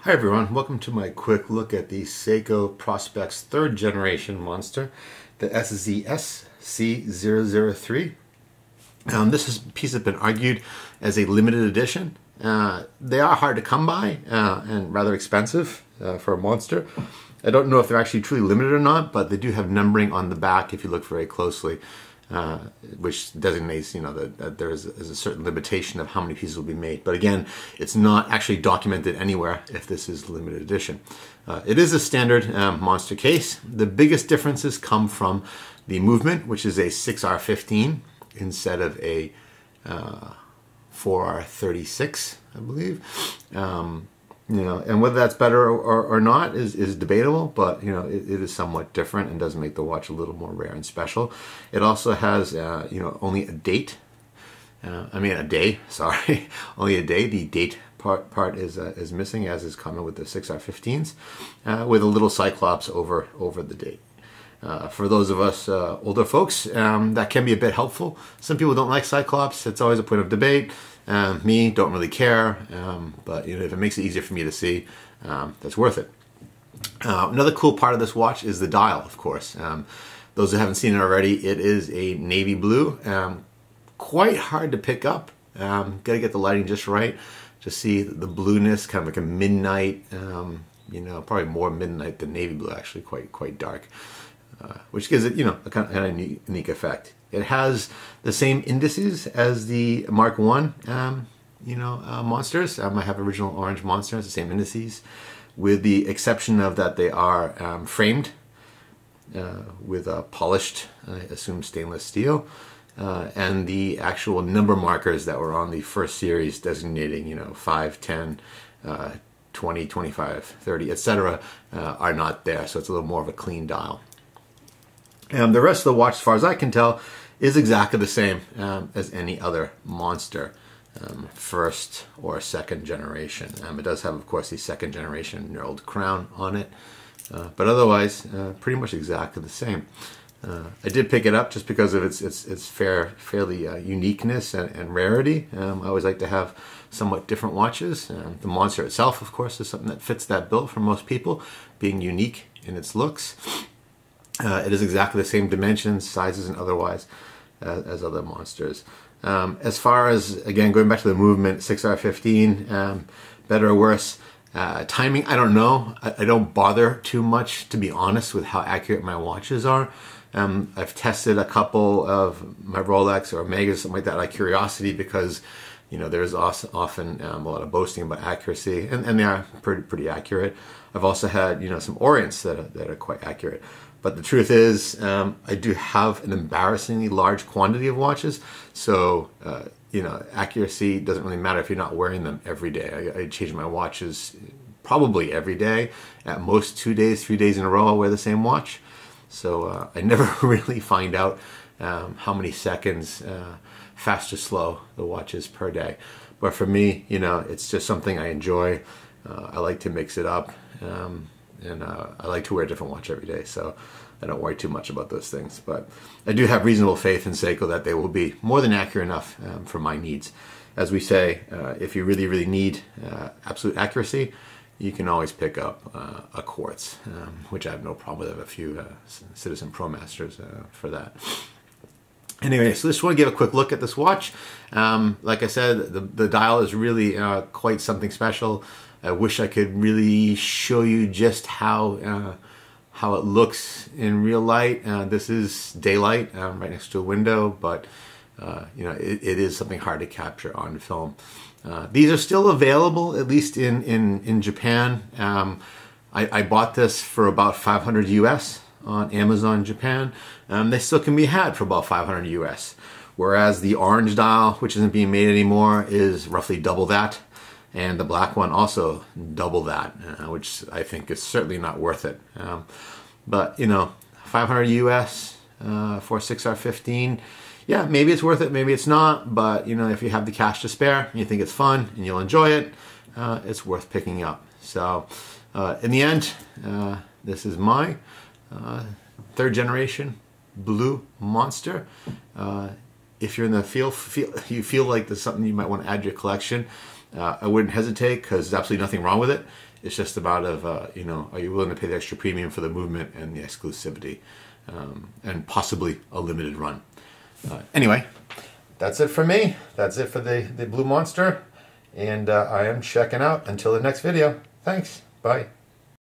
Hi everyone, welcome to my quick look at the Seiko PROSPEX 3rd generation monster, the SZSC003. This piece has been argued as a limited edition. They are hard to come by and rather expensive for a monster. I don't know if they're actually truly limited or not, but they do have numbering on the back if you look very closely, which designates, that there is a certain limitation of how many pieces will be made. But again, it's not actually documented anywhere if this is limited edition. It is a standard monster case. The biggest differences come from the movement, which is a 6R15 instead of a 4R36, I believe. And whether that's better or not is debatable, but it is somewhat different and does make the watch a little more rare and special. It also has only a date. Only a day. The date part is missing, as is common with the 6R15s, with a little cyclops over the date. For those of us older folks, that can be a bit helpful. Some people don't like cyclops. It's always a point of debate. Me, don't really care, but if it makes it easier for me to see, that's worth it. Another cool part of this watch is the dial, of course. Those who haven't seen it already, it is a navy blue. Quite hard to pick up. Gotta get the lighting just right to see the blueness, kind of like a midnight, probably more midnight than navy blue, actually, quite dark. Which gives it, a kind of unique effect. It has the same indices as the Mark I, monsters. I have original orange monsters, the same indices, with the exception of that they are framed with a polished, I assume, stainless steel, and the actual number markers that were on the first series designating, 5, 10, 20, 25, 30, etc., are not there. So it's a little more of a clean dial. The rest of the watch, as far as I can tell, is exactly the same as any other monster, first or second generation. It does have, of course, the second generation knurled crown on it, but otherwise, pretty much exactly the same. I did pick it up just because of its fairly uniqueness and rarity. I always like to have somewhat different watches. The monster itself, of course, is something that fits that bill for most people, being unique in its looks. It is exactly the same dimensions, sizes, and otherwise as other monsters. As far as, again, going back to the movement, 6R15, better or worse, timing, I don't know. I don't bother too much, to be honest, with how accurate my watches are. I've tested a couple of my Rolex or Omega, something like that, out of curiosity, because there's often a lot of boasting about accuracy, and they are pretty accurate. I've also had some Orients that are quite accurate. But the truth is, I do have an embarrassingly large quantity of watches, so accuracy doesn't really matter if you're not wearing them every day. I change my watches probably every day. At most 2 days, 3 days in a row, I'll wear the same watch. So I never really find out how many seconds fast or slow the watch is per day. But for me, it's just something I enjoy. I like to mix it up. And I like to wear a different watch every day, so I don't worry too much about those things. But I do have reasonable faith in Seiko that they will be more than accurate enough for my needs. As we say, if you really, really need absolute accuracy, you can always pick up a quartz, which I have no problem with. I have a few Citizen Pro Masters for that. Anyway, so just want to give a quick look at this watch. Like I said, the dial is really quite something special. I wish I could really show you just how it looks in real light. This is daylight right next to a window, but it is something hard to capture on film. These are still available, at least in Japan. I bought this for about 500 US on Amazon Japan. They still can be had for about 500 US, whereas the orange dial, which isn't being made anymore, is roughly double that. And the black one also double that, which I think is certainly not worth it. But 500 US for 6R15, yeah, maybe it's worth it, maybe it's not. But if you have the cash to spare and you think it's fun and you'll enjoy it, it's worth picking up. So in the end, this is my 3rd generation blue monster. If you're in the you feel like there's something you might want to add to your collection, I wouldn't hesitate because there's absolutely nothing wrong with it. It's just about you know, are you willing to pay the extra premium for the movement and the exclusivity, and possibly a limited run. Anyway, that's it for me. That's it for the Blue Monster. And I am checking out until the next video. Thanks. Bye.